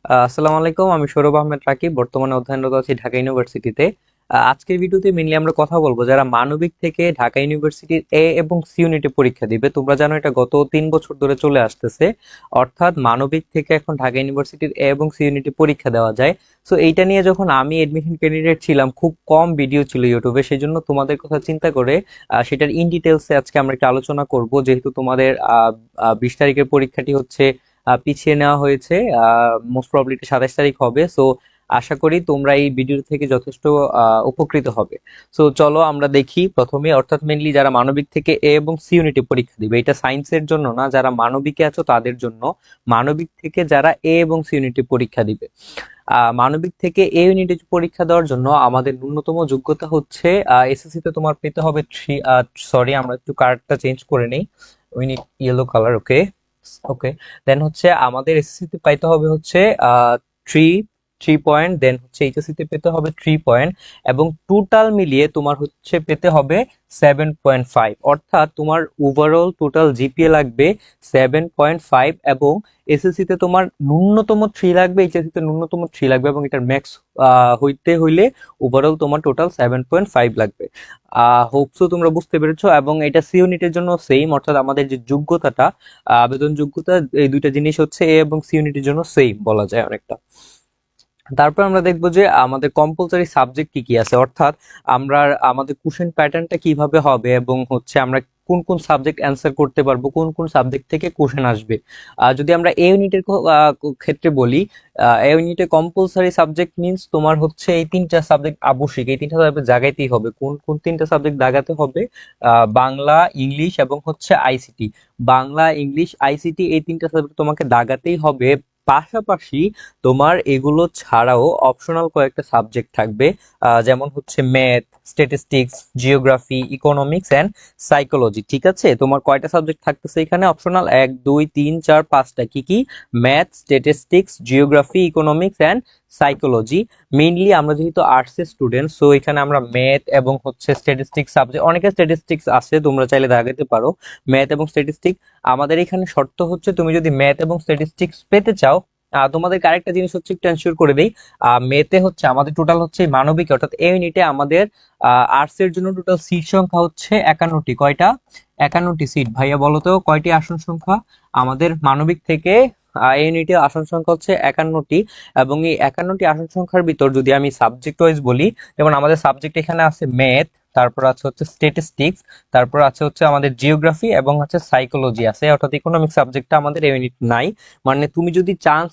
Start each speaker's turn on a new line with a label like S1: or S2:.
S1: আসসালামু আলাইকুম, আমি সৌরভ আহমেদ রাকিব বর্তমানে অধ্যয়নরত আছি ঢাকা ইউনিভার্সিটিতে। আজকের ভিডিওতে মেইনলি আমরা কথা বলবো যারা মানবিক থেকে ঢাকা ইউনিভার্সিটির এ এবং সি ইউনিটে পরীক্ষা দিবে। তোমরা জানো এটা গত 3 বছর ধরে চলে আসতেছে, অর্থাৎ মানবিক থেকে এখন ঢাকা ইউনিভার্সিটির এ এবং সি ইউনিটে পরীক্ষা দেওয়া যায়। সো এইটা নিয়ে যখন আমি এডমিশন ক্যান্ডিডেট ছিলাম, খুব কম ভিডিও ছিল ইউটিউবে, সেই জন্য তোমাদের কথা চিন্তা করে সেটার ইন ডিটেলসে আজকে আমরা একটা আলোচনা করব। যেহেতু তোমাদের 20 তারিখের পরীক্ষাটি হচ্ছে পিছিয়ে নেওয়া হয়েছে, মোস্ট প্রবলি 27 তারিখ হবে। সো আশা করি তোমরা এই ভিডিও থেকে যথেষ্ট উপকৃত হবে। সো চলো আমরা দেখি প্রথমে, অর্থাৎ মেনলি যারা মানবিক থেকে এ এবং সি ইউনিটে পরীক্ষা দিবে, এটা সায়েন্সের জন্য না, যারা মানবিকে আছো তাদের জন্য। মানবিক থেকে যারা এ এবং সি ইউনিটে পরীক্ষা দিবে, মানবিক থেকে এ ইউনিটে পরীক্ষা দেওয়ার জন্য আমাদের ন্যূনতম যোগ্যতা হচ্ছে এসএসসি তে তোমার পেতে হবে থ্রি। সরি, আমরা একটু কালারটা চেঞ্জ করে নেই, উই নিড ইয়েলো কালার। ওকে, ওকে। দেন হচ্ছে আমাদের এসএসসি তে পাইতে হবে হচ্ছে থ্রি 3 পয়েন্ট, দেন হচ্ছে এইচএসসি তে পেতে হবে 3 পয়েন্ট, এবং টোটাল মিলিয়ে তোমার হচ্ছে পেতে হবে 7.5। অর্থাৎ তোমার ওভারঅল টোটাল জিপিএ লাগবে 7.5, এবং এসএসসি তে তোমার ন্যূনতম 3 লাগবে, এইচএসসি তে ন্যূনতম 3 লাগবে, এবং এটার ম্যাক্স হইতে হইলে ওভারঅল তোমার টোটাল 7.5 লাগবে। হোপসো তোমরা বুঝতে পেরেছো। এবং এটা সি ইউনিটের জন্য সেম, অর্থাৎ আমাদের যে যোগ্যতাটা, আবেদন যোগ্যতা, এই দুইটা জিনিস হচ্ছে এ এবং সি ইউনিটের জন্য সেম বলা যায় অনেকটা। তারপর আমরা দেখবো যে আমাদের কম্পালসারি সাবজেক্ট কি কি আছে, অর্থাৎ আমরা আমাদের কোশ্চেন প্যাটার্নটা কিভাবে হবে, এবং হচ্ছে আমরা কোন কোন সাবজেক্ট অ্যান্সার করতে পারবো, কোন কোন সাবজেক্ট থেকে কোশ্চেন আসবে। যদি আমরা এ ইউনিটের ক্ষেত্রে বলি, এ ইউনিটে কম্পালসারি সাবজেক্ট মিন্স তোমার হচ্ছে এই 3টা সাবজেক্ট আবশ্যিক, এই 3টা সাবজেক্ট জাগাইতেই হবে। কোন কোন 3টা সাবজেক্ট দাগাতে হবে? বাংলা, ইংলিশ এবং হচ্ছে আইসিটি। বাংলা, ইংলিশ, আইসিটি, এই 3টা সাবজেক্ট তোমাকে দাগাতেই হবে। পাশাপাশি তোমার এগুলো ছাড়াও অপশনাল কয়েকটা সাবজেক্ট থাকবে, যেমন হচ্ছে math, statistics, geography, economics and psychology. ঠিক আছে, তোমার কয়টা সাবজেক্ট থাকতেছে এখানে অপশনাল? 1 2 3 4 5টা। কি কি? Math, statistics, geography, economics and psychology. Mainly আমরা যেহেতু আর্টসের স্টুডেন্ট, সো এখানে আমরা ম্যাথ এবং হচ্ছে স্ট্যাটিস্টিক্স সাবজেক্ট, অনেকে স্ট্যাটিস্টিক্স আছে, তোমরা চাইলে দাগাতে পারো ম্যাথ এবং স্ট্যাটিস্টিক্স। আমাদের এখানে শর্ত হচ্ছে তুমি যদি ম্যাথ এবং স্ট্যাটিস্টিক্স পেতে চাও, তোমাদেরকে আরেকটা জিনিস হচ্ছে একটু এনশিওর করে দেই। মেতে হচ্ছে আমাদের টোটাল হচ্ছে মানবিক, অর্থাৎ এই ইউনিটে আমাদের আর্টস এর জন্য টোটাল সিট সংখ্যা হচ্ছে 51টি। কয়টা? 51টি সিট। ভাইয়া বলো তো কয়টি আসন সংখ্যা আমাদের মানবিক থেকে এই ইউনিটে? আসন সংখ্যা হচ্ছে 51টি। এবং এই 51টি আসন সংখ্যার ভিতর যদি আমি সাবজেক্ট ওয়াইজ বলি, যেমন আমাদের সাবজেক্ট এখানে আছে ম্যাথ, তারপর আছে হচ্ছে স্ট্যাটিস্টিক্স, তারপর আছে হচ্ছে আমাদের জিওগ্রাফি এবং হচ্ছে সাইকোলজি আছে, অর্থাৎ ইকোনমিক সাবজেক্টটা আমাদের এই ইউনিট নাই। মানে তুমি যদি চান্স